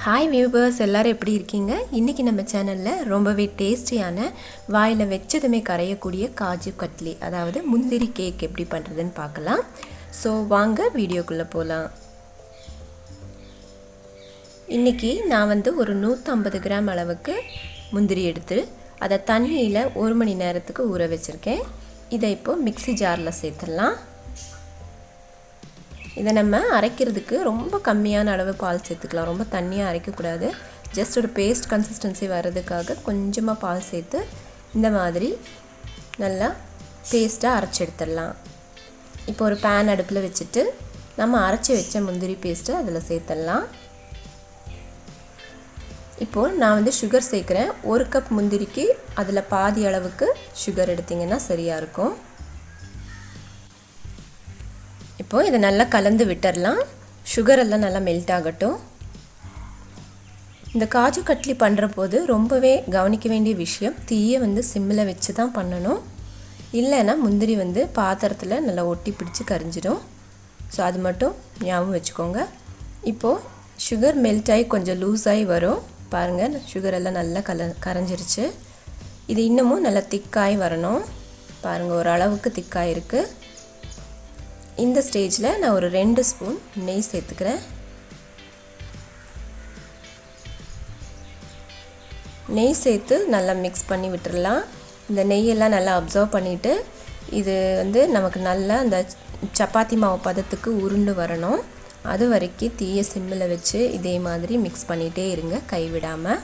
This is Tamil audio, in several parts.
ஹாய் வியூவர்ஸ், எல்லாரும் எப்படி இருக்கீங்க? இன்றைக்கி நம்ம சேனலில் ரொம்பவே டேஸ்டியான வாயில் வச்சதுமே கரையக்கூடிய காஜு கட்லி, அதாவது முந்திரி கேக் எப்படி பண்ணுறதுன்னு பார்க்கலாம். ஸோ வாங்க வீடியோக்குள்ளே போகலாம். இன்றைக்கி நான் ஒரு 150 கிராம் அளவுக்கு முந்திரி எடுத்து அதை தண்ணியில் 1 மணி நேரத்துக்கு ஊற வச்சுருக்கேன். இதை இப்போது மிக்ஸி ஜாரில் சேர்த்துடலாம். இதை நம்ம அரைக்கிறதுக்கு ரொம்ப கம்மியான அளவு பால் சேர்த்துக்கலாம். ரொம்ப தண்ணியாக அரைக்கக்கூடாது. ஜஸ்ட் ஒரு பேஸ்ட் கன்சிஸ்டன்சி வர்றதுக்காக கொஞ்சமாக பால் சேர்த்து இந்த மாதிரி நல்லா பேஸ்ட்டாக அரைச்சி எடுத்துடலாம். இப்போ ஒரு பேன் அடுப்பில் வச்சுட்டு நம்ம அரைச்சி வச்ச முந்திரி பேஸ்ட்டை அதில் சேர்த்துடலாம். இப்போது நான் சுகர் சேர்க்குறேன். 1 கப் முந்திரிக்கு அதில் பாதி அளவுக்கு சுகர் எடுத்திங்கன்னா சரியாக இருக்கும். இப்போது இதை நல்லா கலந்து விட்டுடலாம். சுகர் எல்லாம் நல்லா மெல்ட் ஆகட்டும். இந்த காஜு கட்லி பண்ணுற போது ரொம்பவே கவனிக்க வேண்டிய விஷயம், தீயை சிம்மில் வச்சு தான் பண்ணணும். இல்லைன்னா முந்திரி பாத்திரத்தில் நல்லா ஒட்டி பிடிச்சி கரிஞ்சிடும். ஸோ அது மட்டும் ஞாபகம் வச்சுக்கோங்க. இப்போது சுகர் மெல்ட் ஆகி கொஞ்சம் லூஸ் ஆகி வரும். பாருங்கள், சுகர் எல்லாம் நல்லா கரைஞ்சிருச்சு. இது இன்னமும் நல்லா திக்காகி வரணும். பாருங்கள், ஒரு அளவுக்கு திக்காக இருக்குது. இந்த ஸ்டேஜில் நான் ஒரு 2 ஸ்பூன் நெய் சேர்த்துக்கிறேன். நெய் சேர்த்து நல்லா மிக்ஸ் பண்ணி விட்டுடலாம். இந்த நெய்யெல்லாம் நல்லா அப்சர்வ் பண்ணிவிட்டு இது நமக்கு நல்லா அந்த சப்பாத்தி மாவு பதத்துக்கு உருண்டு வரணும். அது வரைக்கும் தீயை சிம்மில் வச்சு இதே மாதிரி மிக்ஸ் பண்ணிகிட்டே இருங்க, கைவிடாமல்.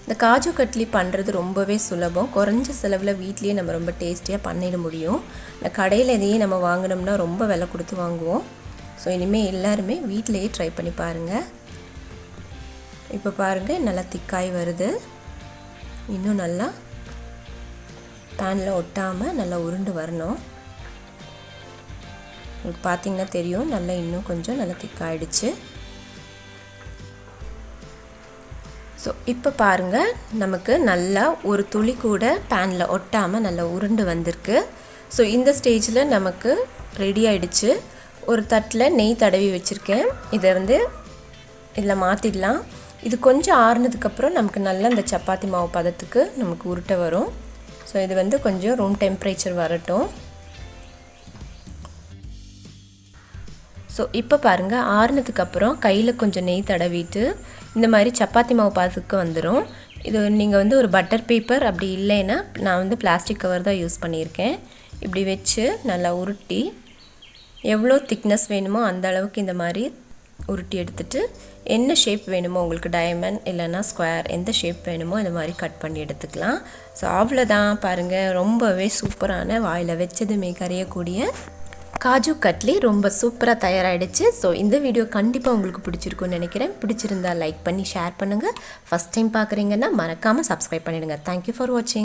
இந்த காஜு கட்லி பண்ணுறது ரொம்பவே சுலபம். குறைஞ்ச செலவில் வீட்லேயே நம்ம ரொம்ப டேஸ்டியாக பண்ணிட முடியும். இந்த கடையில் இதையே நம்ம வாங்கினோம்னா ரொம்ப விலை கொடுத்து வாங்குவோம். ஸோ இனிமேல் எல்லாருமே வீட்டிலையே ட்ரை பண்ணி பாருங்கள். இப்போ பாருங்கள், நல்லா திக்காய் வருது. இன்னும் நல்லா பேனில் ஒட்டாமல் நல்லா உருண்டு வரணும். உங்களுக்கு பார்த்திங்கன்னா தெரியும், நல்லா இன்னும் கொஞ்சம் நல்லா திக்காயிடுச்சு. ஸோ இப்போ பாருங்கள், நமக்கு நல்லா ஒரு துளி கூட பேனில் ஒட்டாமல் நல்லா உருண்டு வந்திருக்கு. ஸோ இந்த ஸ்டேஜில் நமக்கு ரெடி ஆகிடுச்சு. ஒரு தட்டில் நெய் தடவி வச்சுருக்கேன். இதை இதில் மாற்றிடலாம். இது கொஞ்சம் ஆறுனதுக்கப்புறம் நமக்கு நல்லா இந்த சப்பாத்தி மாவு பதத்துக்கு நமக்கு உருட்ட வரும். ஸோ இது கொஞ்சம் ரூம் டெம்பரேச்சர் வரட்டும். ஸோ இப்போ பாருங்கள், ஆறுனதுக்கப்புறம் கையில் கொஞ்சம் நெய் தடவிட்டு இந்த மாதிரி சப்பாத்தி மாவு பாத்துக்கு வந்துடும். இது நீங்கள் ஒரு பட்டர் பேப்பர் அப்படி இல்லைன்னா நான் பிளாஸ்டிக் கவர் தான் யூஸ் பண்ணியிருக்கேன். இப்படி வச்சு நல்லா உருட்டி எவ்வளோ திக்னஸ் வேணுமோ அந்த அளவுக்கு இந்த மாதிரி உருட்டி எடுத்துகிட்டு என்ன ஷேப் வேணுமோ உங்களுக்கு, டைமண்ட் இல்லைன்னா ஸ்கொயர், எந்த ஷேப் வேணுமோ இந்த மாதிரி கட் பண்ணி எடுத்துக்கலாம். ஸோ அவ்வளோதான். பாருங்கள், ரொம்பவே சூப்பரான வாயில் வச்சதுமே கரையக்கூடிய காஜு கட்லி ரொம்ப சூப்பராக தயாராகிடுச்சு. ஸோ இந்த வீடியோ கண்டிப்பாக உங்களுக்கு பிடிச்சிருக்குன்னு நினைக்கிறேன். பிடிச்சிருந்தால் லைக் பண்ணி ஷேர் பண்ணுங்கள். ஃபஸ்ட் டைம் பார்க்குறீங்கன்னா மறக்காமல் சப்ஸ்கிரைப் பண்ணிவிடுங்க. தேங்க்யூ ஃபார் வாட்சிங்.